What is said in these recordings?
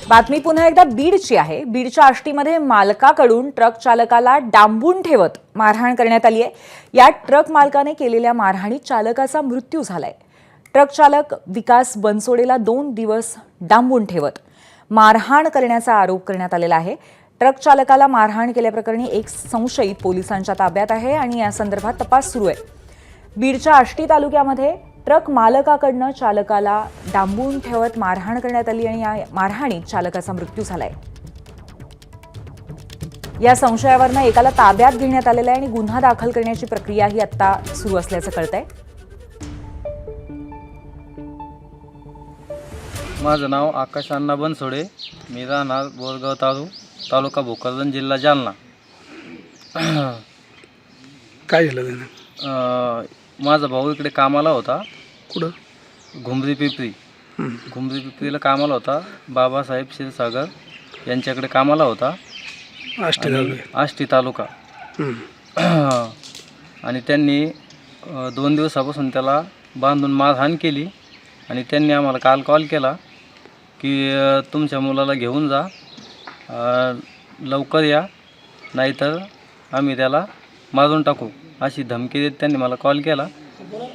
बातमी पुन्हा एकदा बीडची आहे। बीडच्या आष्टीमध्ये मालकाकडून ट्रक चालकाला डांबून ठेवत मारहाण करण्यात आली आहे। या ट्रक मालकाने केलेल्या मारहाणीत चालकाचा मृत्यू झालाय। ट्रक चालक विकास बनसोडेला 2 दिवस डांबून ठेवत मारहाण करण्याचा आरोप करण्यात आलेला आहे। ट्रक चालकाला मारहाण केल्याप्रकरणी एक संशयित पोलिसांच्या ताब्यात आहे आणि या संदर्भात तपास सुरू आहे। बीडच्या आष्टी तालुक्यामध्ये ट्रक मालकाकडून चालकाला डांबून ठेवत मारहाण करण्यात आली आणि या मारहाणीत चालकाचा मृत्यू झालाय। या संशयावरून एकाला ताब्यात घेण्यात आलेला आहे आणि गुन्हा दाखल करण्याची प्रक्रिया ही आता सुरू असल्याचं कळतंय। माझं नाव आकाश अण्णा बनसोडे, मी राहणार बोरगाव तालुका भोकरदन, जिल्हा जालना। काय झालं त्यानं? माझा भाऊ इकडे कामाला होता। कुठं? घुमरी पिपरीला कामाला होता। बाबासाहेब क्षीरसागर यांच्याकडे कामाला होता, आष्टी तालुका। आणि त्यांनी 2 दिवसापासून त्याला बांधून मारहाण केली आणि त्यांनी आम्हाला काल कॉल केला की तुमच्या मुलाला घेऊन जा, लवकर या, नाहीतर आम्ही त्याला मारून टाकू, अशी धमकी देत त्यांनी मला कॉल केला।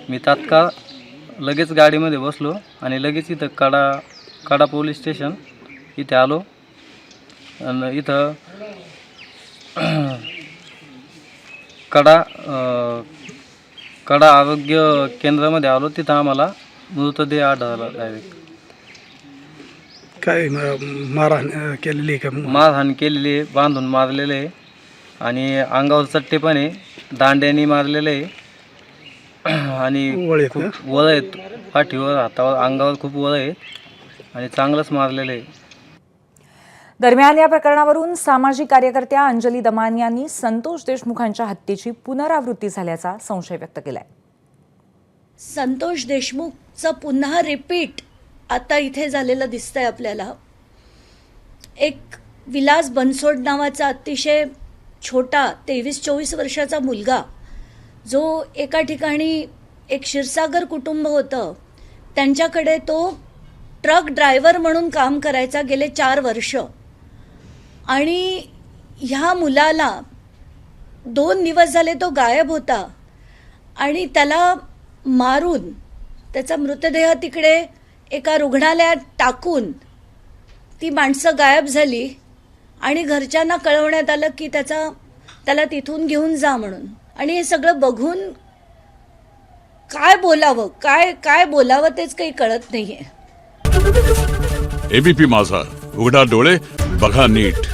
मी तात्काळ लगेच गाडीमध्ये बसलो आणि लगेच इथं कडा पोलीस स्टेशन इथे आलो। आणि इथं कडा आरोग्य केंद्रामध्ये आलो। तिथं आम्हाला मृतदेह आढळला डायरेक्ट। काय मारहाण केलेली का? मारहाण केलेली, बांधून मारलेले आहे आणि अंगावर चट्टे पण आहे, दांड्याने मारलेले आहे आणि खूप वळ आहेत पाठीवर, हातावर, अंगावर खूप वळ आहेत आणि चांगलंच मारलेलं आहे। दरम्यान या प्रकरणावरून सामाजिक कार्यकर्त्या अंजली दमानी यांनी संतोष देशमुखांच्या हत्येची पुनरावृत्ती झाल्याचा संशय व्यक्त केलाय। संतोष देशमुखचं पुन्हा रिपीट आता इथे झालेलं दिसतंय आपल्याला। एक विलास बनसोड नावाचा अतिशय छोटा 23-24 वर्षाचा मुलगा, जो एका ठिकाणी एक क्षीरसागर कुटुंब होतं, त्यांच्याकडे तो ट्रक ड्रायव्हर म्हणून काम करायचा गेले 4 वर्ष। आणि ह्या मुलाला 2 दिवस झाले तो गायब होता आणि त्याला मारून त्याचा मृतदेह तिकडे एका रुग्णालयात टाकून ती माणसं गायब झाली आणि घरच्यांना कळवण्यात आलं की त्याला तिथून घेऊन जा म्हणून। आणि हे सगळं बघून काय बोलावं तेच काही कळत नाहीये। एबीपी माझा, उघडा डोळे बघा नीट।